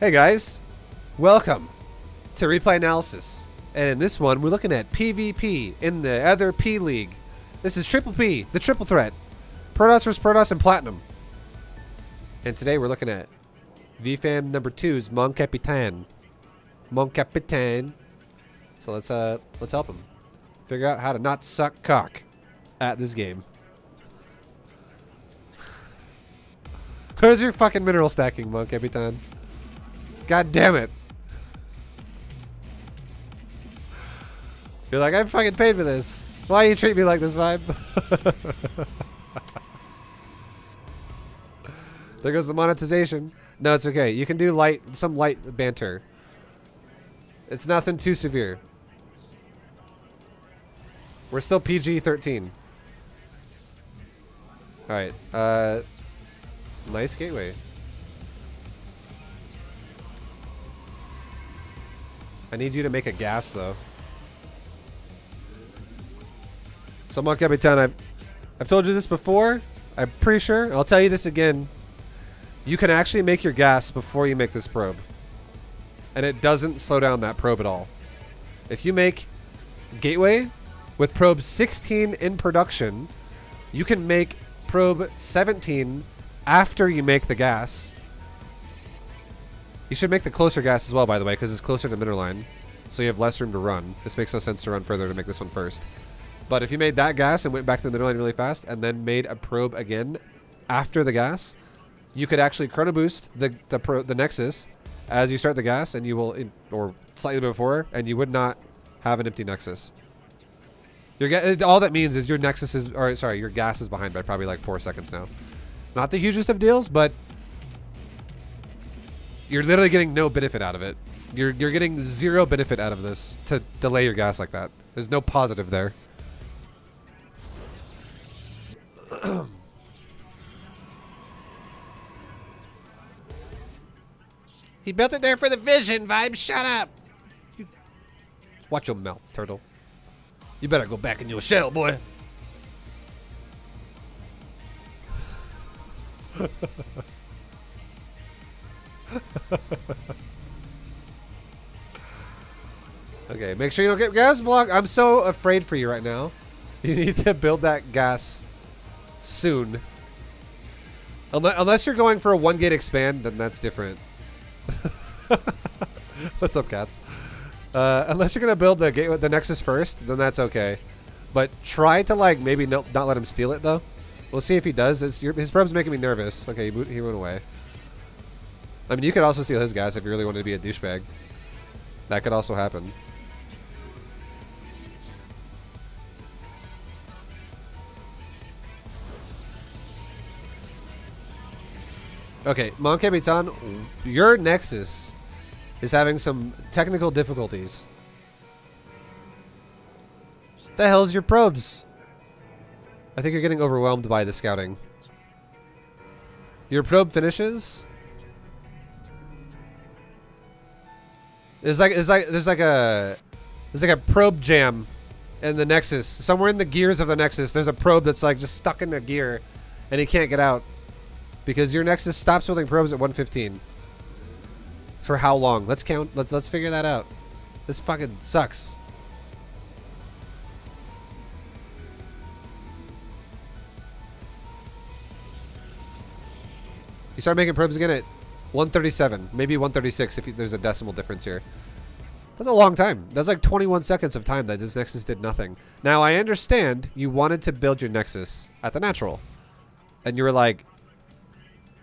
Hey guys, welcome to Replay Analysis. And in this one, we're looking at PvP in the other P League. This is Triple P, the triple threat. Protoss vs. Protoss and Platinum. And today we're looking at VFAM number 2's Mon Capitan. Mon Capitan. So let's help him figure out how to not suck cock at this game. Where's your fucking mineral stacking, Mon Capitan? God damn it. You're like, I'm fucking paid for this. Why you treat me like this, Vibe? There goes the monetization. No, it's okay. You can do some light banter. It's nothing too severe. We're still PG-13. Alright, nice gateway. I need you to make a gas, though. So, Mon Capitan, I've told you this before. I'm pretty sure. I'll tell you this again. You can actually make your gas before you make this probe. And it doesn't slow down that probe at all. If you make gateway with probe 16 in production, you can make probe 17 after you make the gas. You should make the closer gas as well, by the way, because it's closer to mineral line. So you have less room to run. This makes no sense to run further to make this one first. But if you made that gas and went back to the mineral line really fast and then made a probe again after the gas, you could actually chrono boost the Nexus as you start the gas, and you will, or slightly before, and you would not have an empty Nexus. All that means is your Nexus is, or sorry, your gas is behind by probably like 4 seconds now. Not the hugest of deals, but you're literally getting no benefit out of it. You're getting zero benefit out of this to delay your gas like that. There's no positive there. He built it there for the vision, Vibe. Shut up. Watch your mouth, turtle. You better go back in your shell, boy. Okay, make sure you don't get gas blocked. I'm so afraid for you right now. You need to build that gas soon. Unless you're going for a 1-gate expand, then that's different. What's up, cats? Unless you're gonna build the Nexus first, then that's okay. But try to like maybe not let him steal it though. We'll see if he does. His probe's making me nervous. Okay, he went away. I mean, you could also steal his gas if you really wanted to be a douchebag. That could also happen. Okay, Mon Capitan, your Nexus is having some technical difficulties. The hell's your probes? I think you're getting overwhelmed by the scouting. Your probe finishes. There's like a probe jam in the Nexus. Somewhere in the gears of the Nexus, there's a probe that's like just stuck in a gear, and he can't get out. Because your Nexus stops building probes at 115. For how long? Let's count. Let's figure that out. This fucking sucks. You start making probes again at 137, maybe 136 if there's a decimal difference here. That's a long time. That's like 21 seconds of time that this Nexus did nothing. Now I understand you wanted to build your Nexus at the natural, and you were like,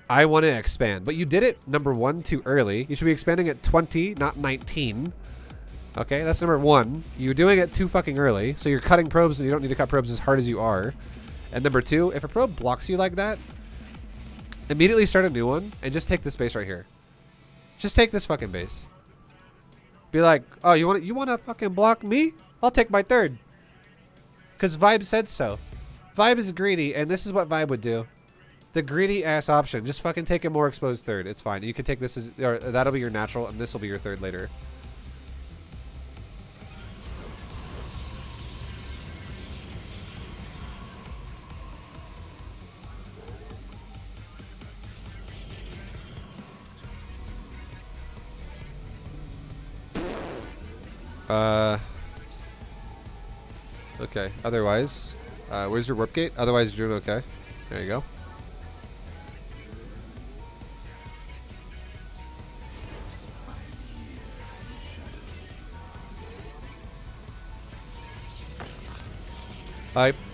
I want to expand, but you did it, number 1, too early. You should be expanding at 20, not 19. Okay, that's number 1. You're doing it too fucking early, so you're cutting probes, and you don't need to cut probes as hard as you are. And number 2, if a probe blocks you like that, immediately start a new one, and just take this base right here. Just take this fucking base. Be like, oh, you want to fucking block me? I'll take my third. Because Vibe said so. Vibe is greedy, and this is what Vibe would do. The greedy ass option. Just fucking take a more exposed third. It's fine. You can take this as, or that'll be your natural, and this will be your third later. Okay. Otherwise, where's your warp gate? Otherwise, you're doing okay. There you go.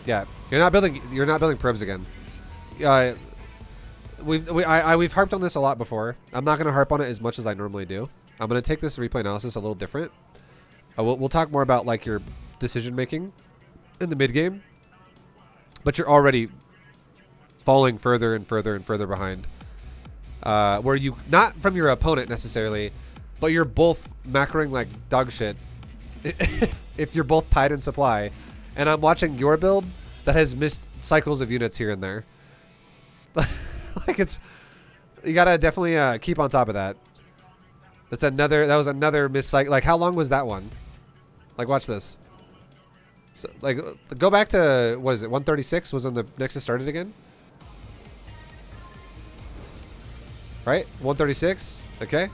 Yeah. You're not building probes again. We've harped on this a lot before. I'm not gonna harp on it as much as I normally do. I'm gonna take this replay analysis a little different. We'll talk more about like your decision making in the mid game, but you're already falling further and further and further behind. Where you not from your opponent necessarily, but you're both macroing like dog shit. If you're both tied in supply, and I'm watching your build that has missed cycles of units here and there. Like you gotta definitely keep on top of that. That was another miss cycle. Like how long was that one? Like watch this. So like go back to what is it? 136 was when the Nexus started again. Right? 136. Okay.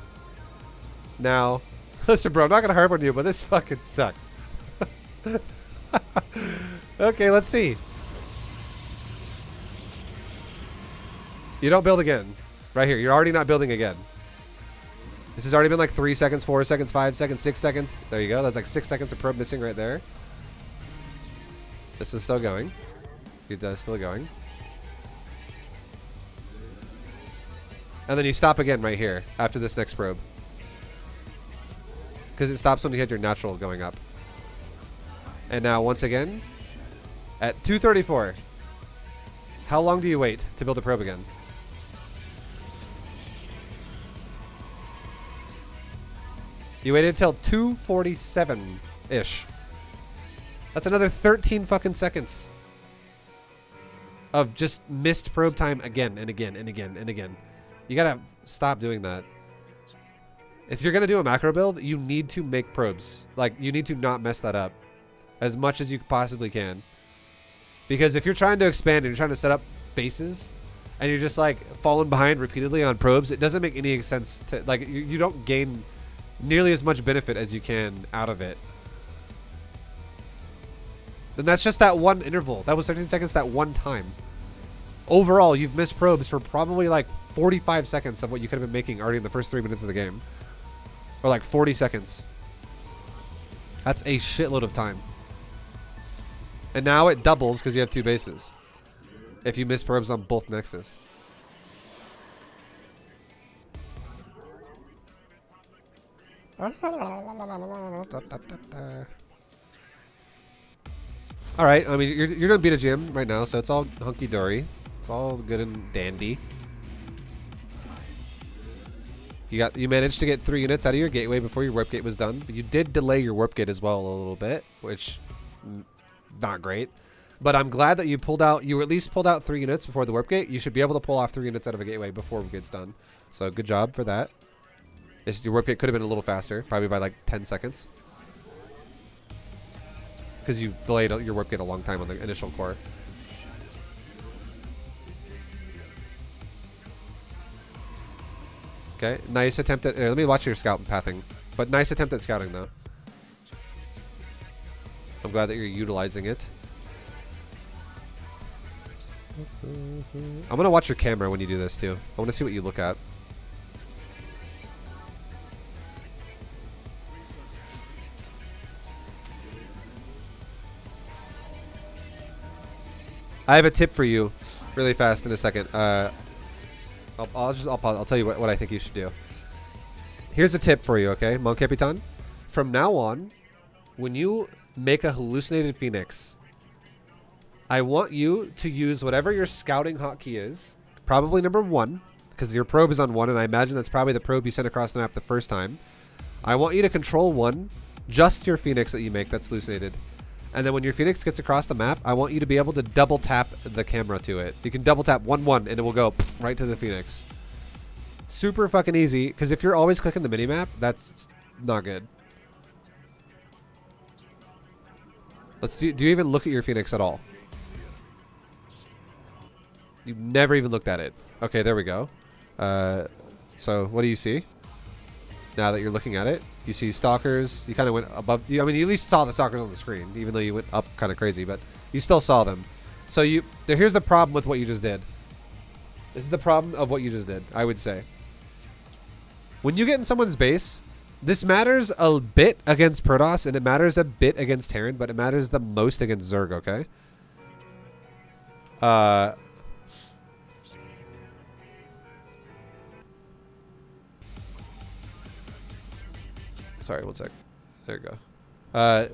Now, listen, bro. I'm not gonna harp on you, but this fucking sucks. Okay, let's see. You don't build again. Right here. You're already not building again. This has already been like 3 seconds, 4 seconds, 5 seconds, 6 seconds. There you go. That's like 6 seconds of probe missing right there. This is still going. It does still going. And then you stop again right here after this next probe. Because it stops when you hit your natural going up. And now once again, at 234, how long do you wait to build a probe again? You waited until 247-ish. That's another 13 fucking seconds of just missed probe time again and again and again and again. You gotta stop doing that. If you're gonna do a macro build, you need to make probes. Like, you need to not mess that up as much as you possibly can. Because if you're trying to expand and you're trying to set up bases and you're just like falling behind repeatedly on probes, it doesn't make any sense to, like, you don't gain nearly as much benefit as you can out of it. And that's just that one interval. That was 13 seconds that one time. Overall, you've missed probes for probably like 45 seconds of what you could have been making already in the first 3 minutes of the game. Or like 40 seconds. That's a shitload of time. And now it doubles because you have 2 bases. If you miss probes on both Nexus. Alright, I mean, you're doing B2GM right now, so it's all hunky-dory. It's all good and dandy. You managed to get 3 units out of your gateway before your warp gate was done, but you did delay your warp gate as well a little bit, which not great. But I'm glad that you at least pulled out 3 units before the warp gate. You should be able to pull off 3 units out of a gateway before warp gate's done. So good job for that. Your warp gate could have been a little faster, probably by like 10 seconds. Because you delayed your warp gate a long time on the initial core. Okay, nice attempt at... let me watch your scout pathing. But nice attempt at scouting, though. I'm glad that you're utilizing it. I'm going to watch your camera when you do this, too. I want to see what you look at. I have a tip for you really fast in a second. I'll tell you what I think you should do. Here's a tip for you, okay, Mon Capitan? From now on, when you make a hallucinated Phoenix, I want you to use whatever your scouting hotkey is, probably number 1, because your probe is on 1, and I imagine that's probably the probe you sent across the map the first time. I want you to control 1, just your Phoenix that you make that's hallucinated. And then when your Phoenix gets across the map, I want you to be able to double tap the camera to it. You can double tap 1-1 and it will go right to the Phoenix. Super fucking easy, because if you're always clicking the minimap, that's not good. Do you even look at your Phoenix at all? You've never even looked at it. Okay, there we go. So what do you see? Now that you're looking at it, you see stalkers. You kind of went above. I mean, you at least saw the stalkers on the screen, even though you went up kind of crazy, but you still saw them. So here's the problem with what you just did. This is the problem of what you just did, I would say. When you get in someone's base, this matters a bit against Protoss, and it matters a bit against Terran, but it matters the most against Zerg, okay? Sorry, one sec. There you go.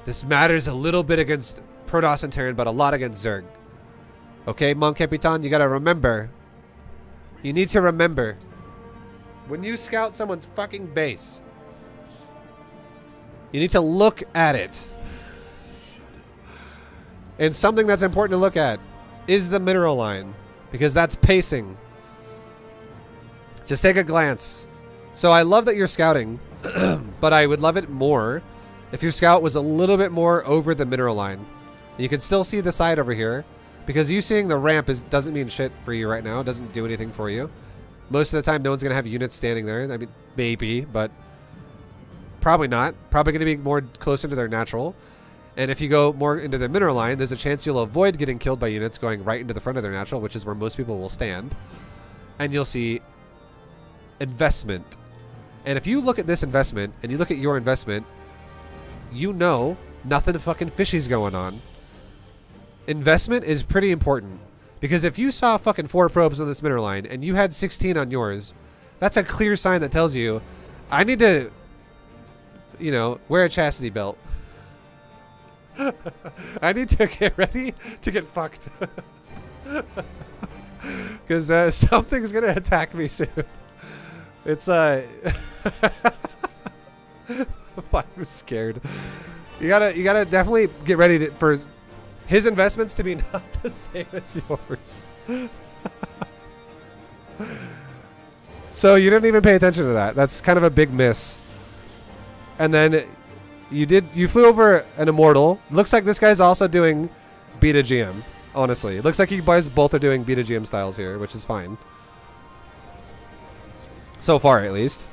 This matters a little bit against Protoss and Terran, but a lot against Zerg. Okay, Mon Capitan, you gotta remember. You need to remember. When you scout someone's fucking base, you need to look at it. And something that's important to look at is the mineral line, because that's pacing. Just take a glance. So I love that you're scouting, but I would love it more if your scout was a little bit more over the mineral line. You can still see the side over here, because you seeing the ramp doesn't mean shit for you right now. It doesn't do anything for you. Most of the time, no one's going to have units standing there. I mean, maybe, but probably not. Probably going to be more closer to their natural. And if you go more into the mineral line, there's a chance you'll avoid getting killed by units going right into the front of their natural, which is where most people will stand. And you'll see investment. And if you look at this investment, and you look at your investment, you know nothing fucking fishy's going on. Investment is pretty important. Because if you saw fucking 4 probes on this mineral line and you had 16 on yours, that's a clear sign that tells you, I need to, you know, wear a chastity belt. I need to get ready to get fucked. Because something's going to attack me soon. It's, I'm scared. You gotta definitely get ready for his investments to be not the same as yours. So you didn't even pay attention to that. That's kind of a big miss. And then you flew over an Immortal. Looks like this guy's also doing B2GM, honestly. It looks like you guys both are doing B2GM styles here, which is fine. So far, at least.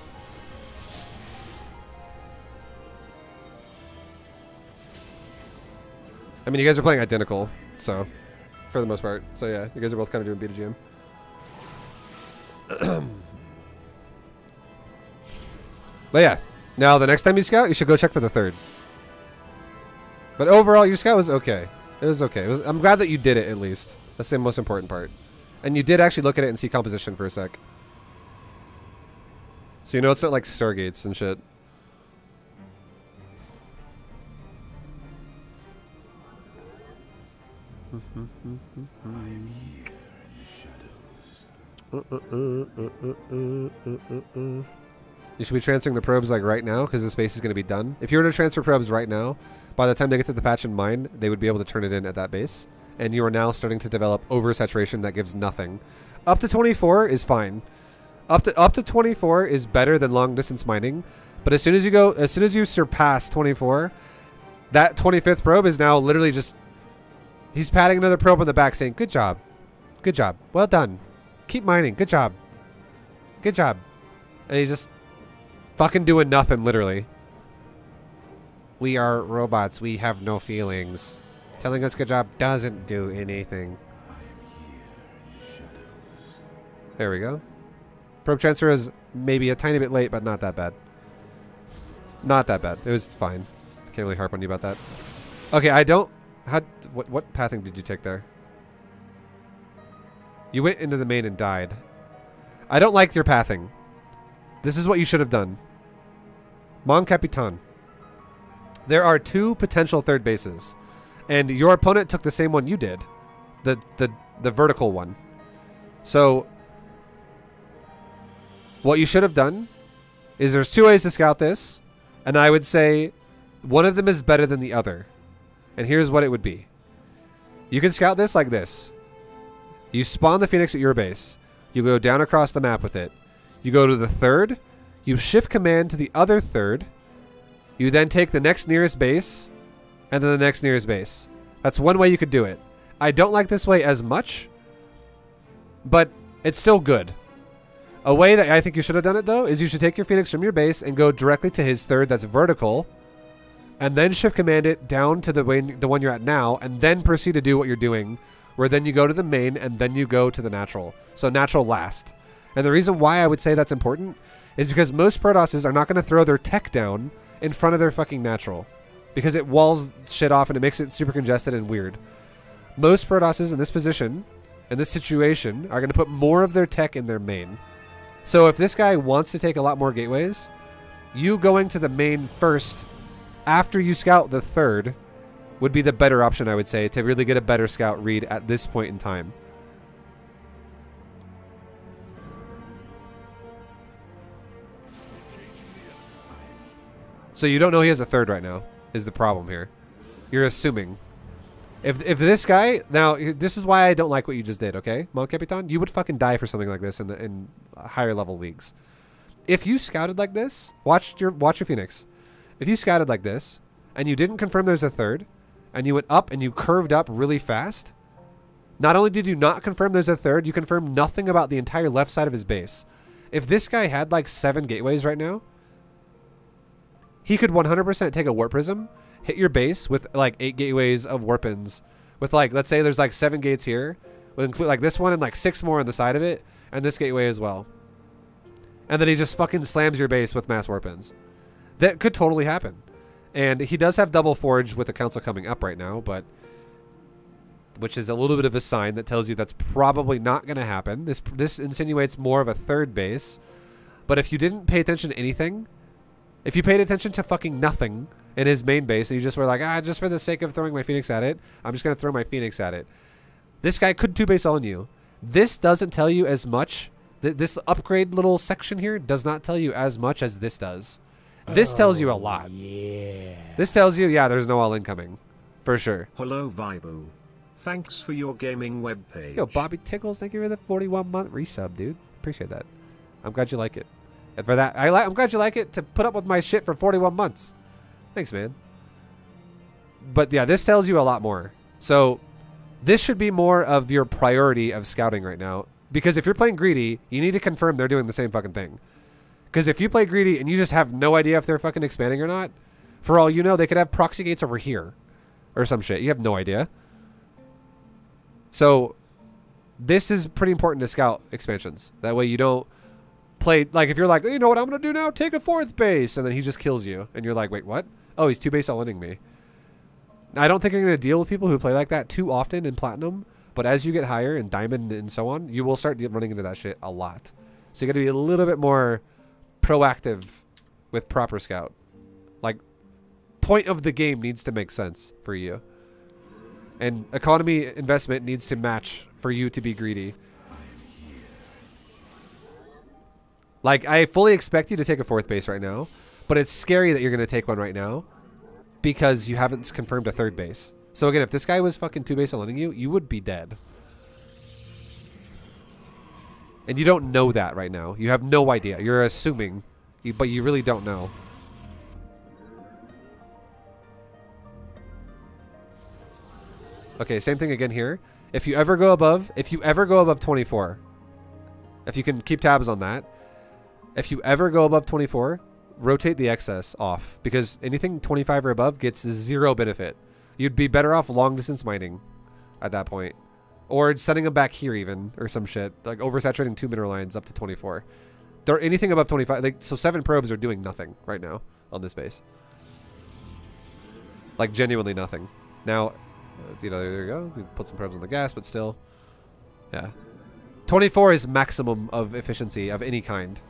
I mean, you guys are playing identical, so, for the most part. So yeah, you guys are both kind of doing B2GM. But yeah, now the next time you scout, you should go check for the 3rd. But overall, your scout was okay. It was okay. I'm glad that you did it, at least. That's the most important part. And you did actually look at it and see composition for a sec. So you know it's not like Stargates and shit. You should be transferring the probes like right now, because the space is going to be done. If you were to transfer probes right now, by the time they get to the patch in mine, they would be able to turn it in at that base. And you are now starting to develop oversaturation that gives nothing. Up to 24 is fine. Up to 24 is better than long distance mining. But as soon as you surpass 24, that 25th probe is now literally just, he's patting another probe on the back saying, good job. Good job. Well done. Keep mining. Good job. Good job. And he's just fucking doing nothing, literally. We are robots. We have no feelings. Telling us good job doesn't do anything. There we go. Probe transfer is maybe a tiny bit late, but not that bad. Not that bad. It was fine. Can't really harp on you about that. Okay, I don't... What pathing did you take there? You went into the main and died. I don't like your pathing. This is what you should have done. Mon Capitan. There are 2 potential 3rd bases. And your opponent took the same one you did. The vertical one. So... what you should have done is there's 2 ways to scout this, and I would say one of them is better than the other. And here's what it would be. You can scout this like this. You spawn the Phoenix at your base. You go down across the map with it. You go to the 3rd. You shift command to the other 3rd. You then take the next nearest base, and then the next nearest base. That's one way you could do it. I don't like this way as much, but it's still good. A way that I think you should have done it, though, is you should take your Phoenix from your base and go directly to his third that's vertical, and then shift command it down to the one you're at now, and then proceed to do what you're doing, where then you go to the main, and then you go to the natural. So natural last. And the reason why I would say that's important is because most Protosses are not going to throw their tech down in front of their fucking natural, because it walls shit off and it makes it super congested and weird. Most Protosses in this position, in this situation, are going to put more of their tech in their main. So if this guy wants to take a lot more gateways, you going to the main first after you scout the third would be the better option, I would say, to really get a better scout read at this point in time. So you don't know he has a third right now, is the problem here. You're assuming. If this guy... Now, this is why I don't like what you just did, okay? Mon Capitan, you would fucking die for something like this in higher level leagues. If you scouted like this, watch your Phoenix. If you scouted like this, and you didn't confirm there's a third, and you went up and you curved up really fast, not only did you not confirm there's a third, you confirmed nothing about the entire left side of his base. If this guy had like 7 gateways right now, he could 100% take a warp prism, hit your base with like 8 gateways of warpins, with like, let's say there's like 7 gates here, with include like this one and like 6 more on the side of it, and this gateway as well. And then he just fucking slams your base with mass warpins. That could totally happen. And he does have double forge with the council coming up right now, but which is a little bit of a sign that tells you that's probably not going to happen. This insinuates more of a third base. But if you didn't pay attention to anything, if you paid attention to fucking nothing in his main base, and you just were like, just for the sake of throwing my Phoenix at it, I'm just going to throw my Phoenix at it. This guy could 2-base on you. This doesn't tell you as much. This upgrade little section here does not tell you as much as this does. This tells you a lot. Yeah. This tells you, yeah, there's no all incoming. For sure. Hello, Vibu. Thanks for your gaming webpage. Yo, Bobby Tickles, thank you for the 41-month resub, dude. Appreciate that. I'm glad you like it. And for that, I'm glad you like it to put up with my shit for 41 months. Thanks, man. But yeah, this tells you a lot more. So this should be more of your priority of scouting right now. Because if you're playing greedy, you need to confirm they're doing the same fucking thing. Because if you play greedy and you just have no idea if they're fucking expanding or not, for all you know, they could have proxy gates over here. Or some shit. You have no idea. So this is pretty important to scout expansions. That way you don't play, like if you're like, you know what I'm going to do now? Take a 4th base. And then he just kills you. And you're like, wait, what? Oh, he's 2-base all-inning me. I don't think I'm going to deal with people who play like that too often in Platinum. But as you get higher in Diamond and so on, you will start running into that shit a lot. So you got to be a little bit more proactive with proper scout. Like, point of the game needs to make sense for you. And economy investment needs to match for you to be greedy. Like, I fully expect you to take a 4th base right now, but it's scary that you're going to take one right now because you haven't confirmed a 3rd base. So again, if this guy was fucking 2-base aligning you, you would be dead. And you don't know that right now. You have no idea. You're assuming, but you really don't know. Okay, same thing again here. If you ever go above 24, if you can keep tabs on that, if you ever go above 24, rotate the excess off because anything 25 or above gets 0 benefit. You'd be better off long distance mining at that point. Or setting them back here even, or some shit. Like oversaturating 2 mineral lines up to 24. There anything above 25, like, so 7 probes are doing nothing right now on this base. Like genuinely nothing. Now, you know, there you go. We put some probes on the gas, but still. Yeah. 24 is maximum of efficiency of any kind.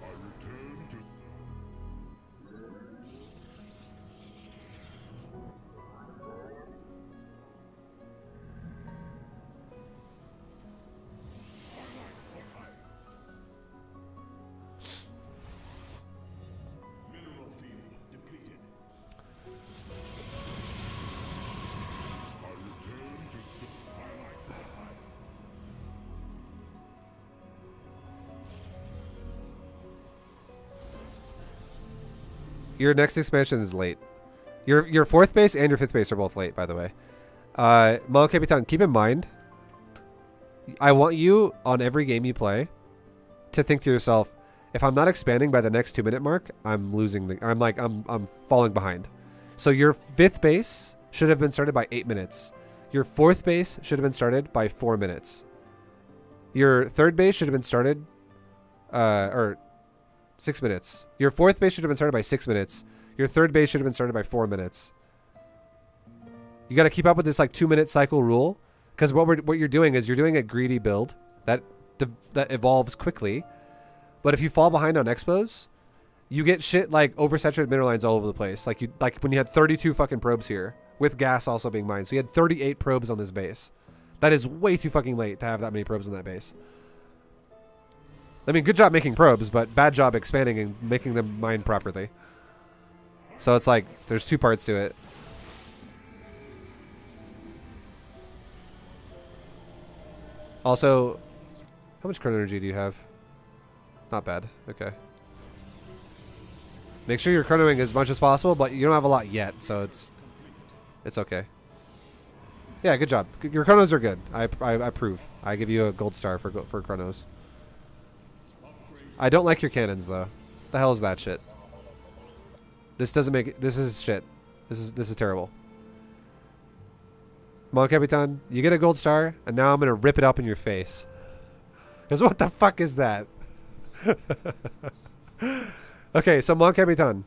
Your next expansion is late. Your 4th base and your 5th base are both late, by the way. Mon Capitan, keep in mind, I want you on every game you play to think to yourself, if I'm not expanding by the next 2-minute mark, I'm losing the, I'm falling behind. So your 5th base should have been started by 8 minutes. Your 4th base should have been started by 4 minutes. Your 3rd base should have been started, or 6 minutes. Your 4th base should have been started by 6 minutes. Your 3rd base should have been started by 4 minutes. You got to keep up with this like 2-minute cycle rule, because what you're doing is you're doing a greedy build that evolves quickly. But if you fall behind on expos, you get shit like oversaturated mineral lines all over the place. Like when you had 32 fucking probes here, with gas also being mined. So you had 38 probes on this base. That is way too fucking late to have that many probes on that base. I mean, good job making probes, but bad job expanding and making them mine properly. So it's like, there's 2 parts to it. Also, how much chrono energy do you have? Not bad. Okay. Make sure you're chronoing as much as possible, but you don't have a lot yet, so it's okay. Yeah, good job. Your chronos are good. I approve. I give you a gold star for chronos. I don't like your cannons though. The hell is that shit? This doesn't make it. This is shit. This is terrible. Come on, Capitan. You get a gold star, and now I'm gonna rip it up in your face. Because what the fuck is that? Okay, so Mon Capitan.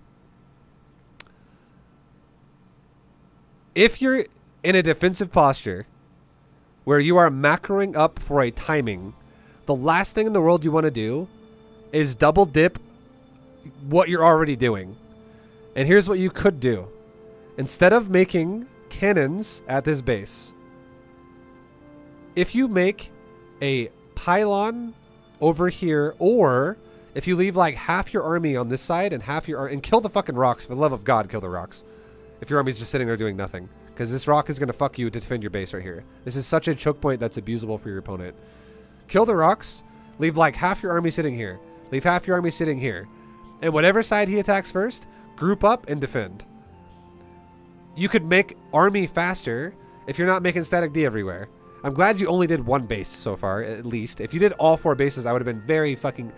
If you're in a defensive posture where you are macroing up for a timing, the last thing in the world you want to do is double dip what you're already doing. And here's what you could do. Instead of making cannons at this base, if you make a pylon over here, or if you leave like half your army on this side and half your and kill the fucking rocks, for the love of God, kill the rocks. If your army's just sitting there doing nothing, because this rock is going to fuck you to defend your base right here. This is such a choke point that's abusable for your opponent. Kill the rocks, leave like half your army sitting here, leave half your army sitting here, and whatever side he attacks first, group up and defend. You could make army faster if you're not making static D everywhere. I'm glad you only did 1 base so far, at least. If you did all 4 bases, I would have been very fucking...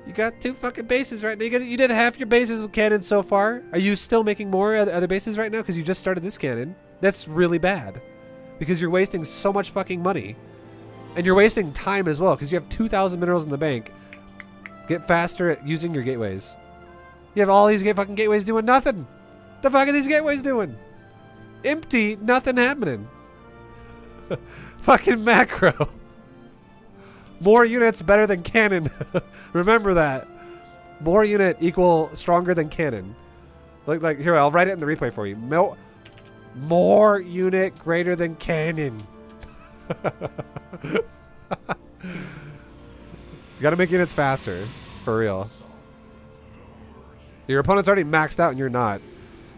You got 2 fucking bases right now. You did half your bases with cannons so far. Are you still making more other bases right now? Because you just started this cannon. That's really bad. Because you're wasting so much fucking money. And you're wasting time as well, because you have 2,000 minerals in the bank. Get faster at using your gateways. You have all these fucking gateways doing nothing. The fuck are these gateways doing? Empty, nothing happening. Fucking macro. More units better than cannon. Remember that. More unit equal stronger than cannon. Like here, I'll write it in the replay for you. More unit greater than cannon. You gotta make units faster. For real. Your opponent's already maxed out and you're not.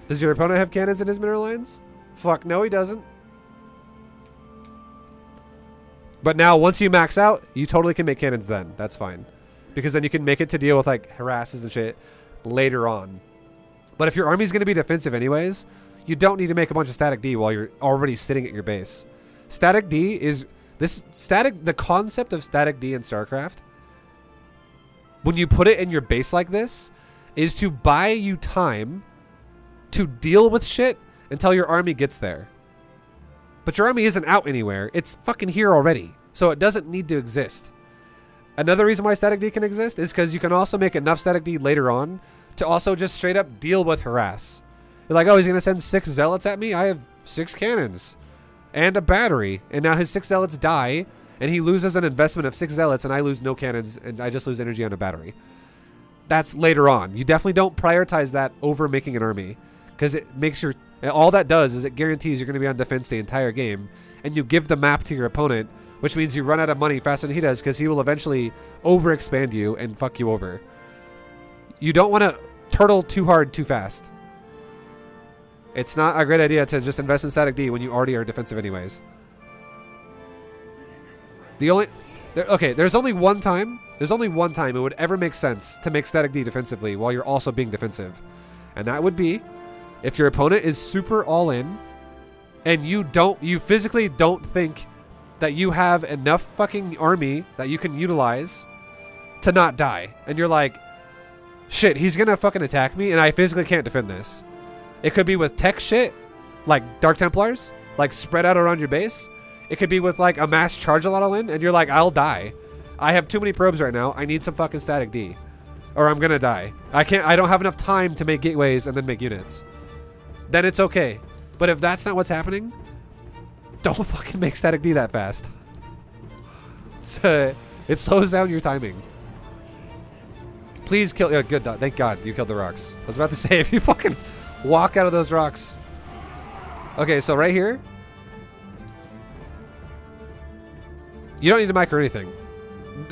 Does your opponent have cannons in his mineral lines? Fuck, no he doesn't. But now, once you max out, you totally can make cannons then. That's fine. Because then you can make it to deal with, like, harasses and shit later on. But if your army's going to be defensive anyways, you don't need to make a bunch of static D while you're already sitting at your base. Static D is... The concept of static D in StarCraft, when you put it in your base like this, is to buy you time to deal with shit until your army gets there. But your army isn't out anywhere. It's fucking here already. So it doesn't need to exist. Another reason why static D can exist is because you can also make enough static D later on to also just straight up deal with harass. You're like, oh, he's going to send 6 zealots at me? I have 6 cannons and a battery. And now his 6 zealots die and he loses an investment of 6 zealots and I lose no cannons and I just lose energy on a battery. That's later on. You definitely don't prioritize that over making an army, because it makes your... All that does is it guarantees you're going to be on defense the entire game, and you give the map to your opponent, which means you run out of money faster than he does, because he will eventually overexpand you and fuck you over. You don't want to turtle too hard too fast. It's not a great idea to just invest in static D when you already are defensive anyways. There's only one time it would ever make sense to make static D defensively while you're also being defensive. And that would be if your opponent is super all in and you physically don't think that you have enough fucking army that you can utilize to not die. And you're like, shit, he's gonna fucking attack me and I physically can't defend this. It could be with tech shit, like Dark Templars, like spread out around your base. It could be with like a mass charge a lot of Lin, and you're like, I'll die. I have too many probes right now. I need some fucking static D, or I'm gonna die. I don't have enough time to make gateways and then make units. Then it's okay. But if that's not what's happening, don't fucking make static D that fast. It slows down your timing. Please kill. Good. Thank God you killed the rocks. I was about to say, if you fucking walk out of those rocks. Okay, so right here, you don't need to micro anything.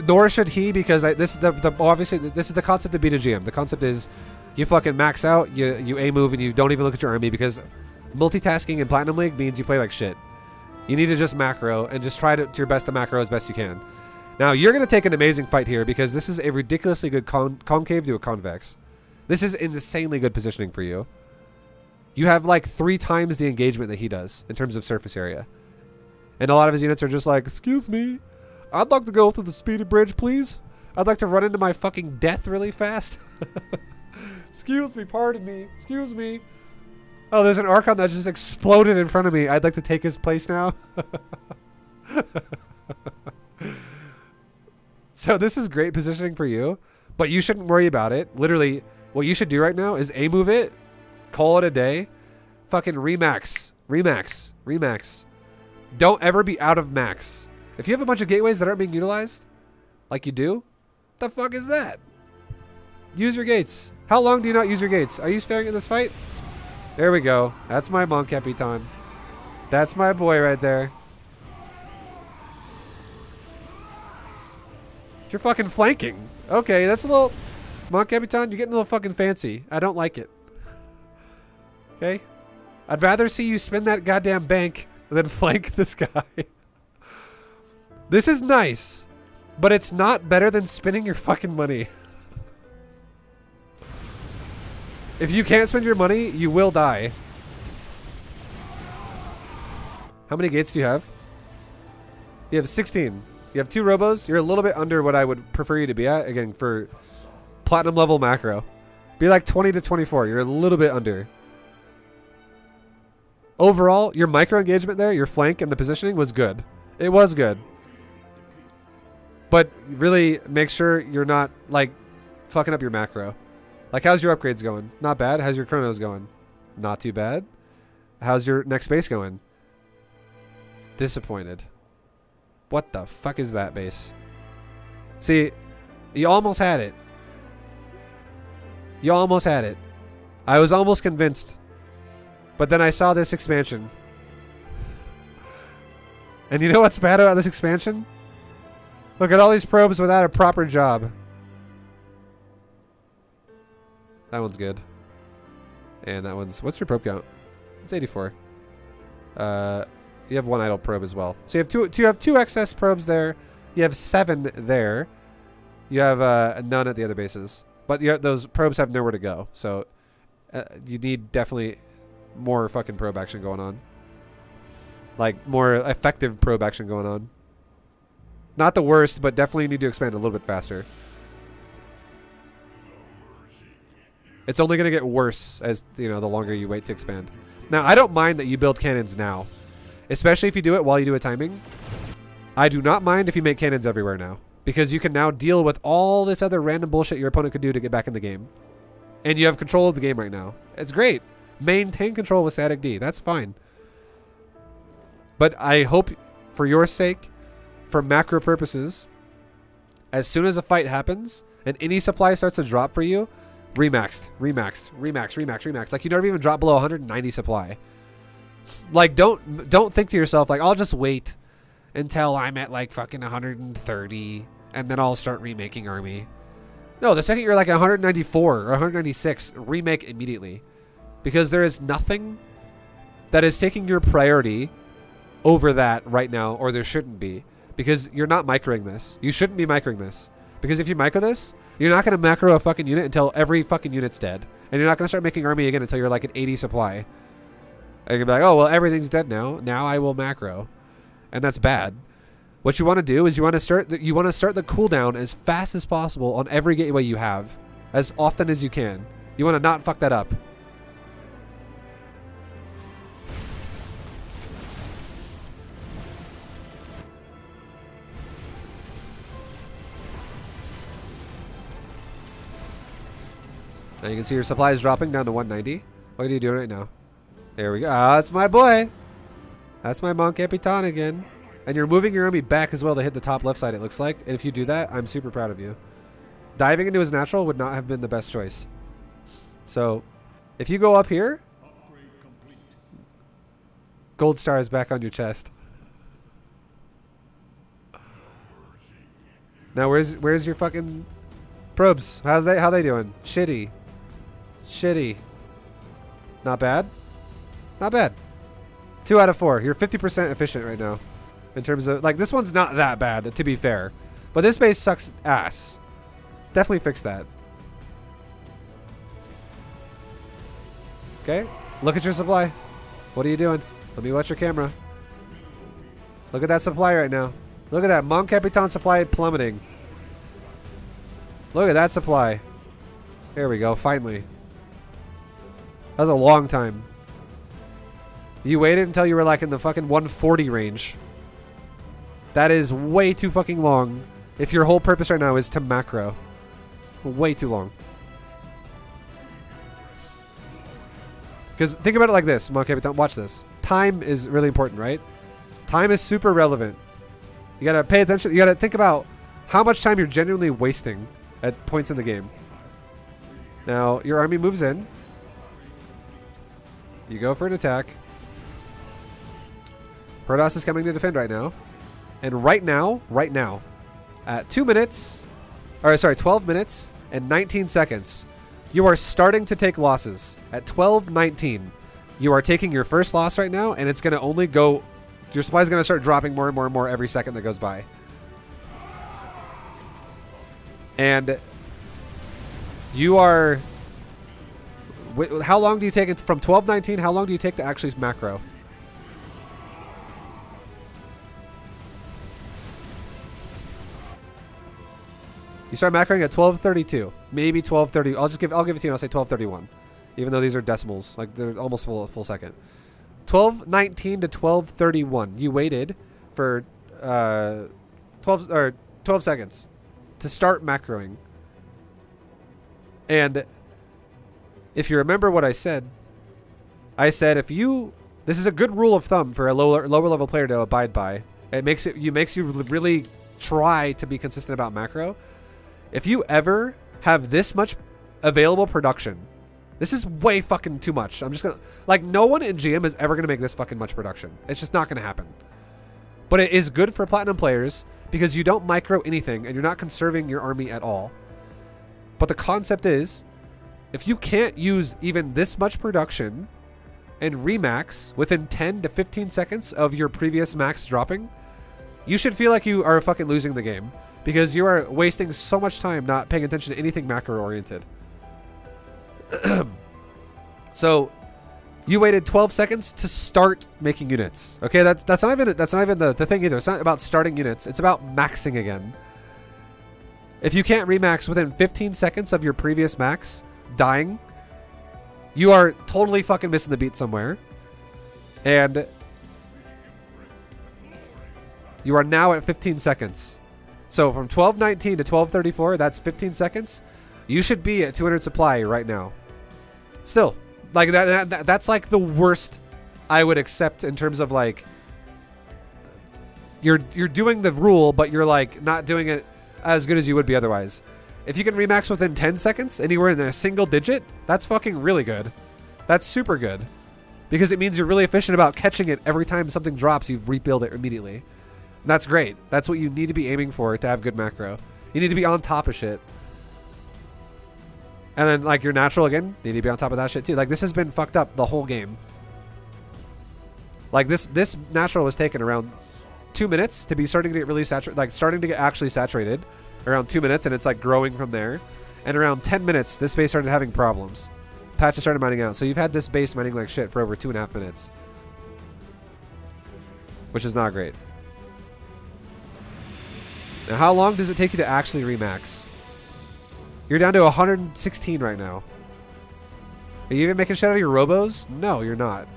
Nor should he, because this is obviously this is the concept of B2GM. The concept is you fucking max out, you A move, and you don't even look at your army, because multitasking in Platinum League means you play like shit. You need to just macro and just try to your best to macro as best you can. Now you're gonna take an amazing fight here because this is a ridiculously good concave to a convex. This is insanely good positioning for you. You have like 3 times the engagement that he does in terms of surface area. And a lot of his units are just like, excuse me, I'd like to go through the speedy bridge, please. I'd like to run into my fucking death really fast. Excuse me, pardon me, excuse me. Oh, there's an Archon that just exploded in front of me. I'd like to take his place now. So this is great positioning for you, but you shouldn't worry about it. Literally, what you should do right now is A-move it, call it a day, fucking remax, remax, remax. Don't ever be out of max. If you have a bunch of gateways that aren't being utilized, like you do, the fuck is that? Use your gates. How long do you not use your gates? Are you staring at this fight? There we go. That's my Mon Capitan. That's my boy right there. You're fucking flanking. Okay, that's a little... Mon Capitan, you're getting a little fucking fancy. I don't like it. Okay? I'd rather see you spin that goddamn bank than flank this guy. This is nice, but it's not better than spending your fucking money. If you can't spend your money, you will die. How many gates do you have? You have 16. You have 2 robos. You're a little bit under what I would prefer you to be at. Again, for platinum level macro. Be like 20 to 24. You're a little bit under. Overall, your micro engagement there, your flank and the positioning was good. It was good. But really make sure you're not like fucking up your macro. Like, how's your upgrades going? Not bad. How's your chronos going? Not too bad. How's your next base going? Disappointed. What the fuck is that base? See, you almost had it. You almost had it. I was almost convinced. But then I saw this expansion. And you know what's bad about this expansion? Look at all these probes without a proper job. That one's good. And that one's... What's your probe count? It's 84. You have 1 idle probe as well. So you have two excess probes there. You have 7 there. You have none at the other bases. But those probes have nowhere to go. So you need definitely more fucking probe action going on. Like, more effective probe action going on. Not the worst, but definitely need to expand a little bit faster. It's only going to get worse as, you know, the longer you wait to expand. Now, I don't mind that you build cannons now. Especially if you do it while you do a timing. I do not mind if you make cannons everywhere now. Because you can now deal with all this other random bullshit your opponent could do to get back in the game. And you have control of the game right now. It's great. Maintain control with static D. That's fine. But I hope, for your sake, for macro purposes, as soon as a fight happens and any supply starts to drop for you, remaxed, remaxed, remax, remax, remax. Like, you never even drop below 190 supply. Like, don't think to yourself, like, I'll just wait until I'm at, like, fucking 130 and then I'll start remaking army. No, the second you're like 194 or 196, remake immediately. Because there is nothing that is taking your priority over that right now, or there shouldn't be. Because you're not microing this. You shouldn't be microing this. Because if you micro this, you're not going to macro a fucking unit until every fucking unit's dead. And you're not going to start making army again until you're like at 80 supply. And you're going to be like, oh, well, everything's dead now. Now I will macro. And that's bad. What you want to do is you want to start the cooldown as fast as possible on every gateway you have, as often as you can. You want to not fuck that up. Now you can see your supplies dropping down to 190. What are you doing right now? There we go. Ah, that's my boy. That's my Mon Capitan again. And you're moving your army back as well to hit the top left side, it looks like. And if you do that, I'm super proud of you. Diving into his natural would not have been the best choice. So, if you go up here, gold star is back on your chest. Now, where's your fucking probes? How they doing? Shitty. Shitty. Not bad. Not bad. 2 out of 4. You're 50% efficient right now. In terms of, like, this one's not that bad, to be fair. But this base sucks ass. Definitely fix that. Okay. Look at your supply. What are you doing? Let me watch your camera. Look at that supply right now. Look at that. Mon Capitan supply plummeting. Look at that supply. There we go. Finally. That was a long time. You waited until you were like in the fucking 140 range. That is way too fucking long if your whole purpose right now is to macro. Way too long. Because think about it like this, Mon Capitan. Watch this. Time is really important, right? Time is super relevant. You gotta pay attention. You gotta think about how much time you're genuinely wasting at points in the game. Now, your army moves in. You go for an attack. Protoss is coming to defend right now. And right now, at 12 minutes and 19 seconds, you are starting to take losses. At 12:19, you are taking your first loss right now, and it's going to only go... Your supply is going to start dropping more and more and more every second that goes by. And you are... How long do you take it from 12:19? How long do you take to actually macro? You start macroing at 12:32, maybe 12:30. I'll give it to you. And I'll say 12:31, even though these are decimals, like they're almost full second. 12:19 to 12:31. You waited for 12 seconds to start macroing. And if you remember what I said if you, this is a good rule of thumb for a lower level player to abide by. It makes you really try to be consistent about macro. If you ever have this much available production, this is way fucking too much. I'm just gonna, like, no one in GM is ever gonna make this fucking much production. It's just not gonna happen. But it is good for platinum players because you don't micro anything and you're not conserving your army at all. But the concept is, if you can't use even this much production and remax within 10 to 15 seconds of your previous max dropping, you should feel like you are fucking losing the game. Because you are wasting so much time not paying attention to anything macro-oriented. So, you waited 12 seconds to start making units. Okay, that's not even the thing either. It's not about starting units. It's about maxing again. If you can't remax within 15 seconds of your previous max, dying, you are totally fucking missing the beat somewhere. And you are now at 15 seconds. So from 12:19 to 12:34, that's 15 seconds. You should be at 200 supply right now. Still, like that's like the worst I would accept in terms of like you're doing the rule, but you're like not doing it as good as you would be otherwise. If you can remax within 10 seconds anywhere in a single digit, that's fucking really good. That's super good because it means you're really efficient about catching it every time something drops. You've rebuilt it immediately. And that's great. That's what you need to be aiming for to have good macro. You need to be on top of shit. And then, like, your natural, again, need to be on top of that shit, too. Like, this has been fucked up the whole game. Like, this natural was taken around 2 minutes to be starting to get really saturated. Like, starting to get actually saturated. Around 2 minutes, and it's, like, growing from there. And around 10 minutes, this base started having problems. Patches started mining out. So you've had this base mining like shit for over 2.5 minutes. Which is not great. Now, how long does it take you to actually remax? You're down to 116 right now. Are you even making shit out of your robos? No, you're not.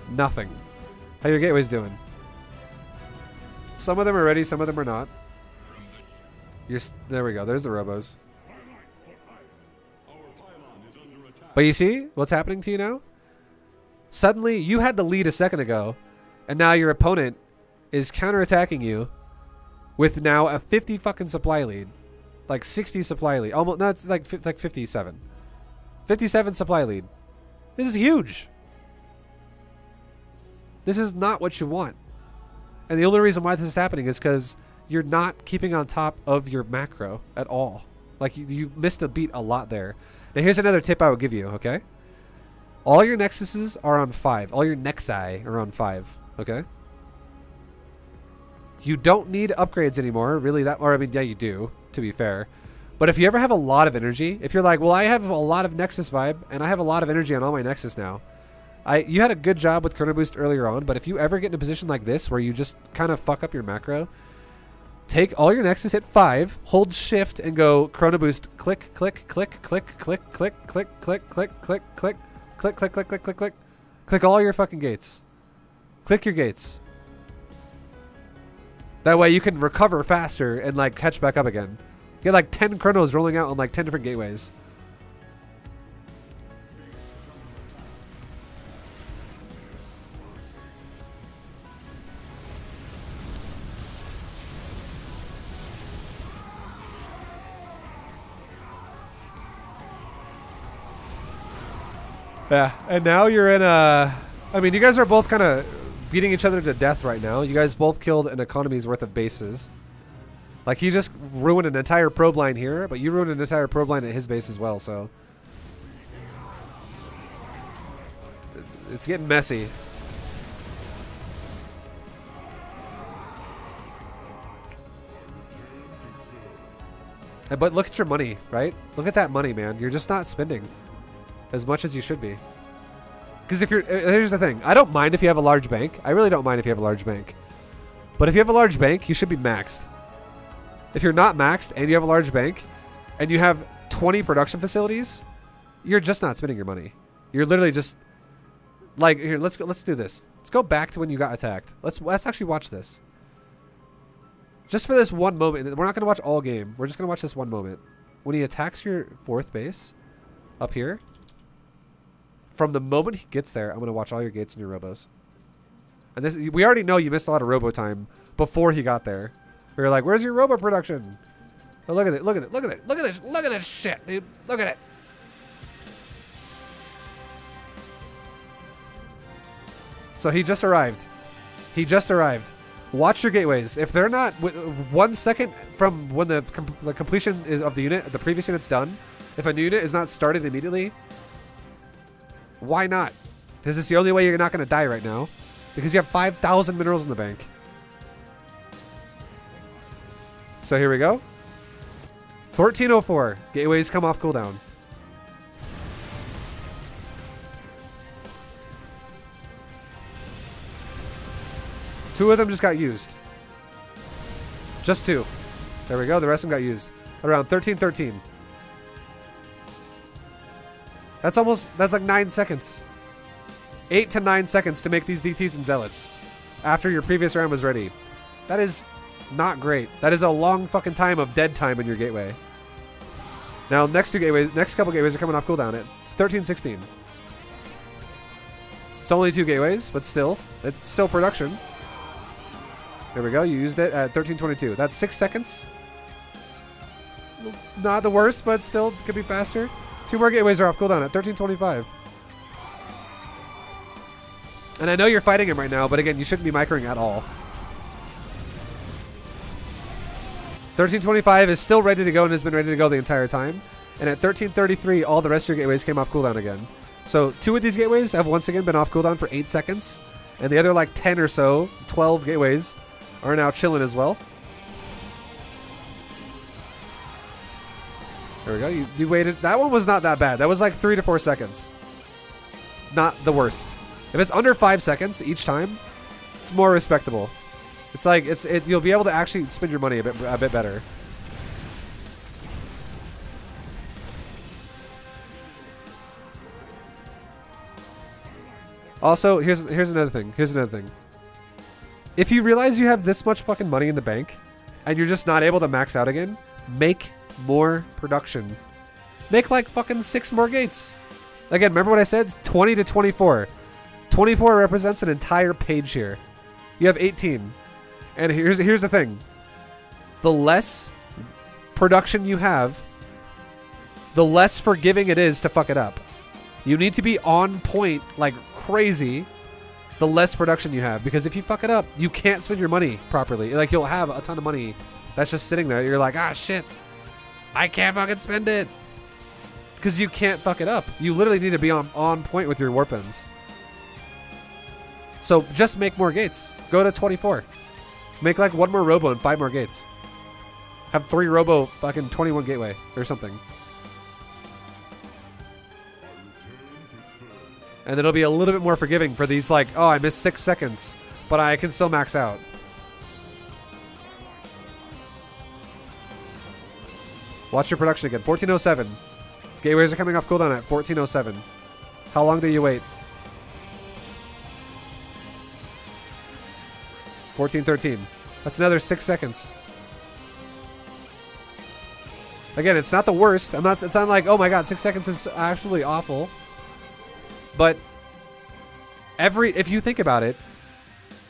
Nothing. How your gateways doing? Some of them are ready, some of them are not. There we go. There's the robos. But you see what's happening to you now? Suddenly, you had the lead a second ago, and now your opponent is counterattacking you with now a 50 fucking supply lead. Like 60 supply lead. Almost, no, it's like 57. 57 supply lead. This is huge. This is not what you want. And the only reason why this is happening is because you're not keeping on top of your macro at all. Like, you missed a beat a lot there. Now, here's another tip I would give you, okay? All your nexuses are on 5. All your nexi are on 5, okay? You don't need upgrades anymore, really. Or I mean, yeah, you do, to be fair. But if you ever have a lot of energy, if you're like, well, I have a lot of Nexus vibe, and I have a lot of energy on all my Nexus now. You had a good job with Chrono Boost earlier on, but if you ever get in a position like this where you just kind of fuck up your macro, take all your Nexus, hit 5, hold Shift, and go Chrono Boost. Click, click, click, click, click, click, click, click, click, click, click, click, click, click, click, click, click. Click all your fucking gates. Click your gates. That way you can recover faster and like catch back up again. Get like 10 chronos rolling out on like 10 different gateways. Yeah, and now you're in a... I mean, you guys are both kind of beating each other to death right now. You guys both killed an economy's worth of bases. Like, he just ruined an entire probe line here, but you ruined an entire probe line at his base as well, so... It's getting messy. But look at your money, right? Look at that money, man. You're just not spending as much as you should be. Because if you're... Here's the thing. I don't mind if you have a large bank. I really don't mind if you have a large bank. But if you have a large bank, you should be maxed. If you're not maxed and you have a large bank and you have 20 production facilities, you're just not spending your money. You're literally just... Like, here, let's do this. Let's go back to when you got attacked. Let's actually watch this. Just for this one moment. We're not going to watch all game. We're just going to watch this one moment. When he attacks your 4th base up here, from the moment he gets there, I'm going to watch all your gates and your robos. And this, we already know you missed a lot of robo time before he got there. We were like, where's your robo production? Oh, look at it, look at it, look at it, look at this, look at this shit, dude. Look at it. So he just arrived. He just arrived. Watch your gateways. If they're not 1 second from when the completion is of the unit, the previous unit's done, if a new unit is not started immediately, why not? This is the only way you're not going to die right now. Because you have 5,000 minerals in the bank. So here we go. 1304. Gateways come off cooldown. Two of them just got used. Just 2. There we go. The rest of them got used. Around 1313. That's like 9 seconds. 8 to 9 seconds to make these DTs and zealots after your previous round was ready. That is not great. That is a long fucking time of dead time in your gateway. Now, next couple gateways are coming off cooldown. It's 1316. It's only 2 gateways, but still, it's still production. There we go. You used it at 1322. That's 6 seconds. Not the worst, but still could be faster. 2 more gateways are off cooldown at 1325. And I know you're fighting him right now, but again, you shouldn't be microing at all. 1325 is still ready to go and has been ready to go the entire time. And at 1333, all the rest of your gateways came off cooldown again. So 2 of these gateways have once again been off cooldown for 8 seconds. And the other like 10 or so, 12 gateways are now chilling as well. There we go. You waited. That one was not that bad. That was like 3 to 4 seconds. Not the worst. If it's under 5 seconds each time, it's more respectable. It's like you'll be able to actually spend your money a bit better. Also, here's another thing. Here's another thing. If you realize you have this much fucking money in the bank and you're just not able to max out again, make more production. Make like fucking 6 more gates. Again, remember what I said? It's 20 to 24. 24 represents an entire page here. You have 18. And here's the thing. The less production you have, the less forgiving it is to fuck it up. You need to be on point like crazy the less production you have. Because if you fuck it up, you can't spend your money properly. Like, you'll have a ton of money that's just sitting there. You're like, ah, shit. I can't fucking spend it. Because you can't fuck it up. You literally need to be on point with your warpins. So just make more gates. Go to 24. Make like 1 more robo and 5 more gates. Have 3 robo fucking 21 gateway or something. And it'll be a little bit more forgiving for these like, oh, I missed 6 seconds, but I can still max out. Watch your production again. 1407. Gateways are coming off cooldown at 1407. How long do you wait? 1413. That's another 6 seconds. Again, it's not the worst. It's not like, oh my god, 6 seconds is absolutely awful. But if you think about it,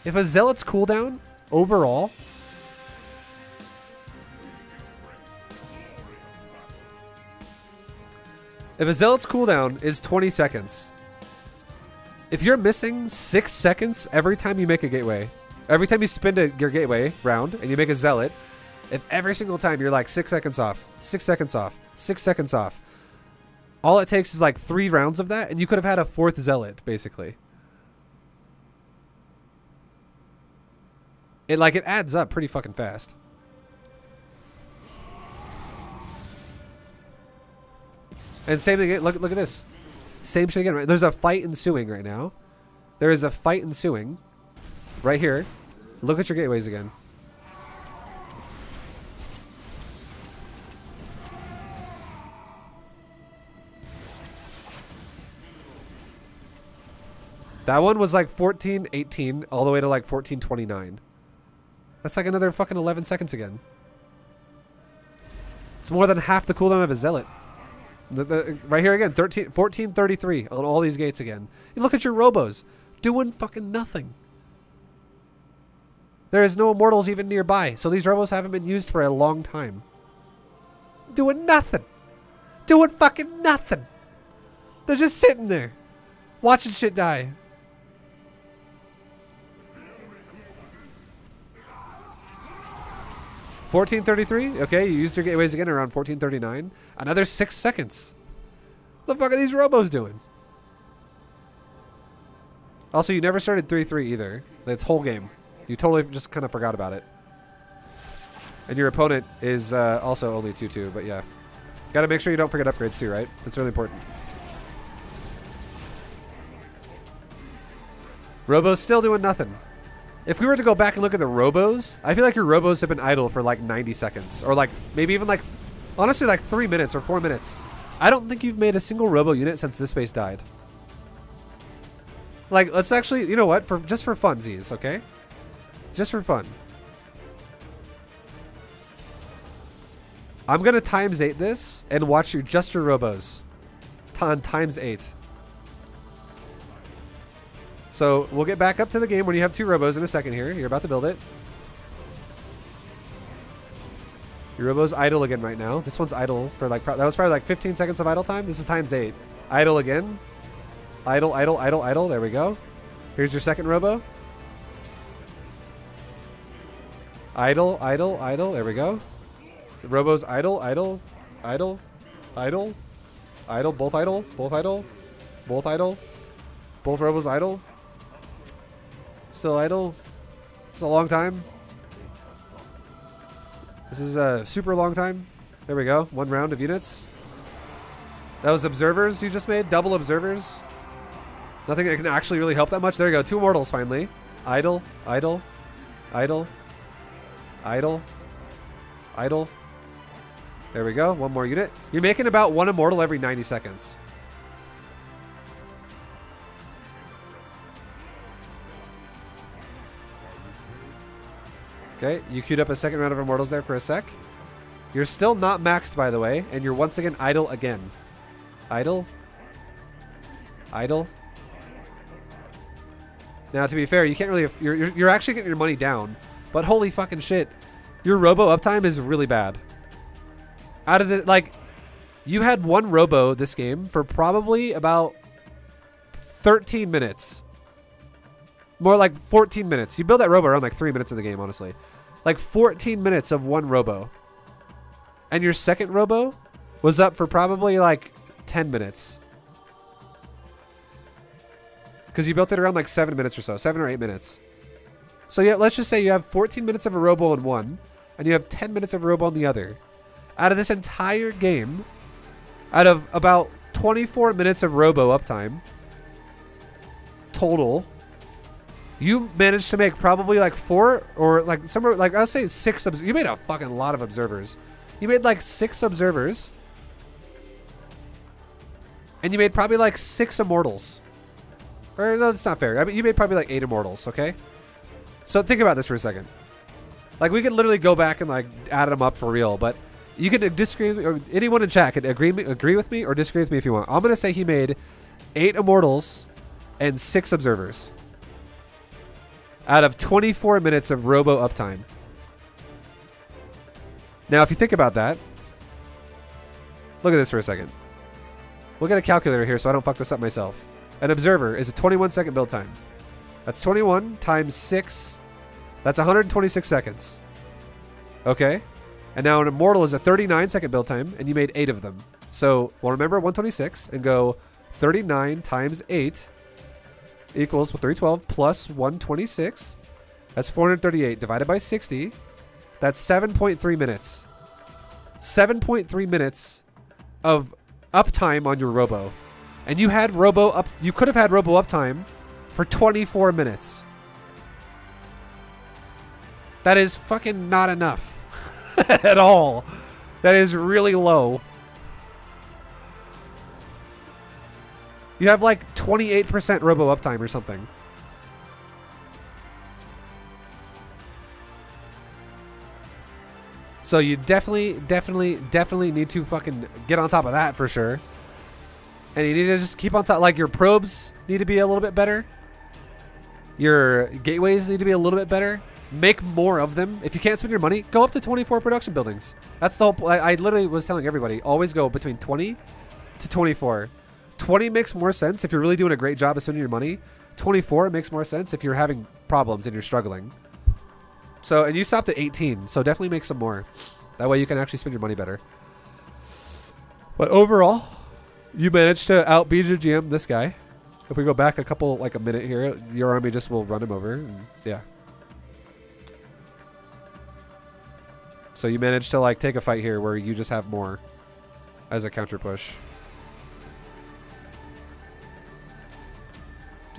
if a zealot's cooldown overall, if a zealot's cooldown is 20 seconds, if you're missing 6 seconds every time you make a gateway, every time you spend your gateway round and you make a zealot, if every single time you're like 6 seconds off, 6 seconds off, 6 seconds off, all it takes is like 3 rounds of that and you could have had a 4th zealot, basically. It adds up pretty fucking fast. And same thing, look at this. Same shit again, right? There's a fight ensuing right now. There is a fight ensuing right here. Look at your gateways again. That one was like 1418 all the way to like 1429. That's like another fucking 11 seconds again. It's more than half the cooldown of a zealot. Right here again, 1433 on all these gates again. You look at your robos, doing fucking nothing. There is no immortals even nearby, so these robos haven't been used for a long time. Doing nothing. Doing fucking nothing. They're just sitting there, watching shit die. $14.33. Okay, you used your gateways again around $14.39. Another 6 seconds. What the fuck are these robos doing? Also, you never started 3-3 either. That's whole game. You totally just kind of forgot about it. And your opponent is also only 2-2, but yeah. Gotta make sure you don't forget upgrades too, right? That's really important. Robo's still doing nothing. If we were to go back and look at the robos, I feel like your robos have been idle for like 90 seconds. Or like, maybe even like, honestly like 3 minutes or 4 minutes. I don't think you've made a single robo unit since this base died. Like, let's actually, you know what? Just for funsies, okay? Just for fun. I'm gonna ×8 this and watch just your robos. ×8. So we'll get back up to the game when you have 2 robos in a second here. You're about to build it. Your robo's idle again right now. This one's idle for like, that was probably like 15 seconds of idle time. This is ×8. Idle again. Idle, idle, idle, idle. There we go. Here's your second robo. Idle, idle, idle. There we go. So robo's idle, idle, idle, idle, idle, both idle, both idle, both idle, both robos idle. Still idle. It's a long time. This is a super long time. There we go. 1 round of units. That was observers you just made. Double observers. Nothing that can actually really help that much. There you go. 2 immortals finally. Idle. Idle. Idle. Idle. Idle. There we go. One more unit. You're making about 1 immortal every 90 seconds. Okay, you queued up a second round of immortals there for a sec. You're still not maxed, by the way, and you're once again idle again. Idle. Idle. Now, to be fair, you can't really... You're actually getting your money down, but holy fucking shit. Your robo uptime is really bad. Out of the... Like, you had one robo this game for probably about 13 minutes. More like 14 minutes. You build that robo around like 3 minutes of the game, honestly. Like 14 minutes of one robo. And your second robo was up for probably like 10 minutes. Because you built it around like 7 minutes or so. 7 or 8 minutes. So yeah, let's just say you have 14 minutes of a robo on one. And you have 10 minutes of a robo on the other. Out of this entire game, out of about 24 minutes of robo uptime total, you managed to make probably like 4 or like somewhere like I'll say 6. You made a fucking lot of observers. You made like 6 observers. And you made probably like 6 immortals. Or no, that's not fair. I mean, you made probably like 8 immortals, okay? So think about this for a second. Like we could literally go back and like add them up for real, but you can disagree, or anyone in chat can agree with me or disagree with me if you want. I'm gonna say he made 8 immortals and 6 observers out of 24 minutes of robo uptime. Now, if you think about that, look at this for a second. We'll get a calculator here so I don't fuck this up myself. An observer is a 21-second build time. That's 21 times 6. That's 126 seconds. Okay? And now an immortal is a 39-second build time, and you made 8 of them. So, well, remember 126 and go 39 times 8 equals 312 plus 126. That's 438 divided by 60. That's 7.3 minutes. 7.3 minutes of uptime on your robo. And you had robo up. You could have had robo uptime for 24 minutes. That is fucking not enough at all. That is really low. You have like 28% robo uptime or something. So you definitely need to fucking get on top of that for sure. And you need to just keep on top. Like your probes need to be a little bit better. Your gateways need to be a little bit better. Make more of them. If you can't spend your money, go up to 24 production buildings. That's the whole... I literally was telling everybody, always go between 20 to 24. 20 makes more sense if you're really doing a great job of spending your money. 24 makes more sense if you're having problems and you're struggling. So, and you stopped at 18, so definitely make some more. That way you can actually spend your money better. But overall, you managed to out B2GM this guy. If we go back a couple, like a minute here, your army just will run him over. And yeah. So you managed to like take a fight here where you just have more as a counter push. I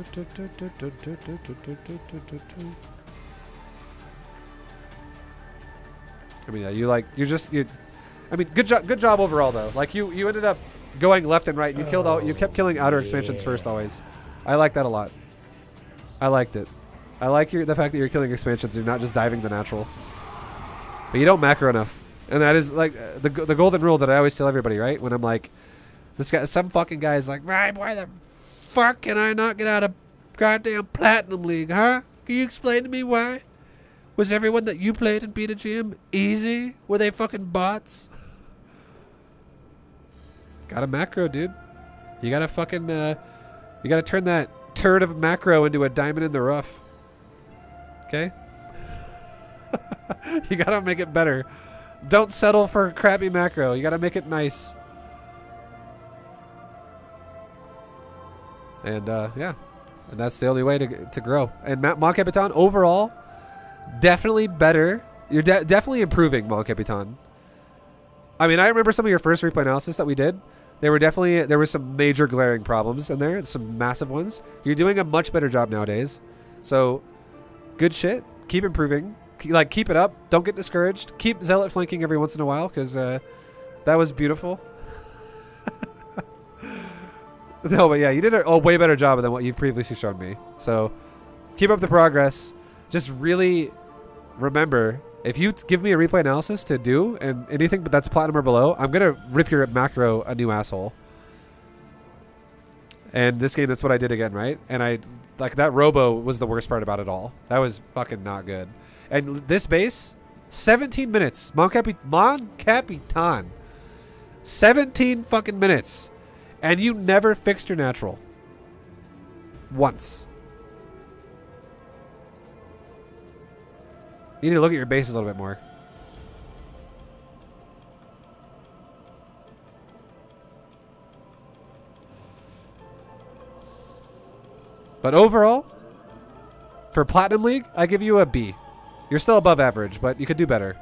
mean, yeah, I mean, good job overall though. Like you ended up going left and right. You kept killing outer expansions first always. I like that a lot. I liked it. I like the fact that you're killing expansions. You're not just diving the natural. But you don't macro enough. And that is like the golden rule that I always tell everybody, right? When I'm like, some fucking guy's like, right, why the fuck can I not get out of goddamn Platinum League, huh? Can you explain to me why? Was everyone that you played in B2GM easy? Were they fucking bots? Gotta macro, dude. You gotta fucking, you gotta turn that turd of macro into a diamond in the rough. Okay? You gotta make it better. Don't settle for crappy macro. You gotta make it nice. And yeah, and that's the only way to grow. And Mon Capitan overall, definitely better. You're definitely improving, Mon Capitan. I mean, I remember some of your first replay analysis that we did. There were some major glaring problems in there, some massive ones. You're doing a much better job nowadays. So, good shit. keep improving. Like, keep it up. Don't get discouraged. Keep Zealot flanking every once in a while, because that was beautiful. No, but yeah, you did a way better job than what you've previously shown me. So keep up the progress. Just really remember, if you give me a replay analysis to do and anything but that's platinum or below, I'm going to rip your macro a new asshole. And this game, that's what I did again, right? And like, that robo was the worst part about it all. That was fucking not good. And this base, 17 minutes. Mon Capitan. 17 fucking minutes. And you never fixed your natural. Once. You need to look at your base a little bit more. But overall, for Platinum League, I give you a B. You're still above average, but you could do better.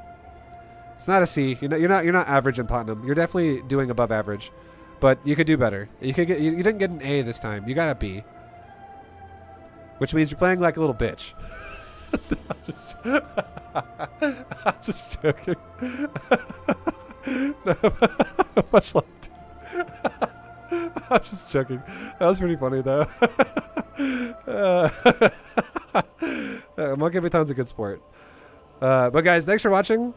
It's not a C. You're not average in Platinum. You're definitely doing above average. But you could do better. You didn't get an A this time. You got a B. Which means you're playing like a little bitch. I'm just joking. No, much left. I'm just joking. That was pretty funny though. Monkey Baton's a good sport. But guys, thanks for watching.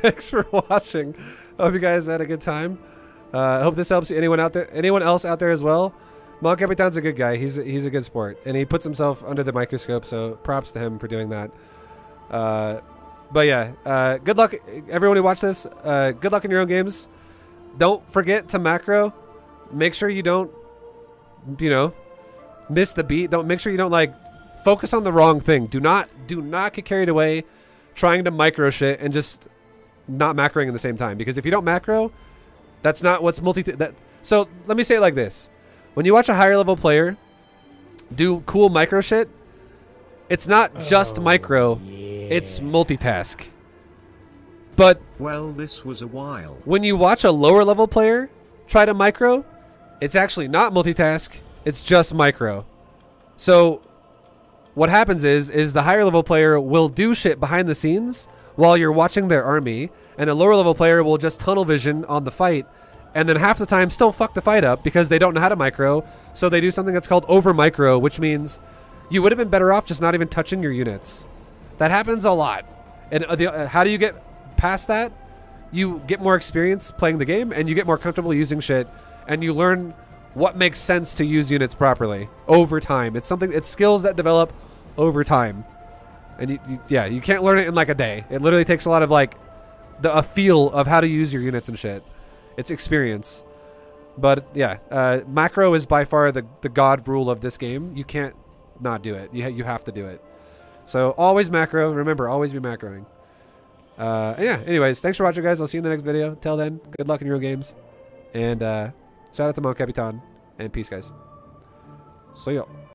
Thanks for watching. I hope you guys had a good time. I hope this helps anyone else out there as well. Mon Capitan's a good guy. He's a good sport, and he puts himself under the microscope. So props to him for doing that. But yeah, good luck everyone who watched this. Good luck in your own games. Don't forget to macro. Make sure you don't, miss the beat. Make sure you don't like focus on the wrong thing. Do not get carried away trying to micro shit and just not macroing at the same time, because if you don't macro, that's not what's so let me say it like this. When you watch a higher level player do cool micro shit, it's not just micro, it's multitask. But well, this was a while. When you watch a lower level player try to micro, it's actually not multitask, it's just micro. So what happens is the higher level player will do shit behind the scenes while you're watching their army, and a lower level player will just tunnel vision on the fight, and then half the time still fuck the fight up because they don't know how to micro, so they do something that's called over micro, which means you would have been better off just not even touching your units. That happens a lot. And how do you get past that? You get more experience playing the game, and you get more comfortable using shit, and you learn what makes sense to use units properly over time. It's skills that develop over time. And you can't learn it in like a day. It literally takes a lot of like a feel of how to use your units and shit. It's experience. But yeah, macro is by far the god rule of this game. You can't not do it. You have to do it. So always macro. Remember, always be macroing. Yeah, anyways, thanks for watching, guys. I'll see you in the next video. Till then, good luck in your own games. And shout out to Mon Capitan. And peace, guys. See ya.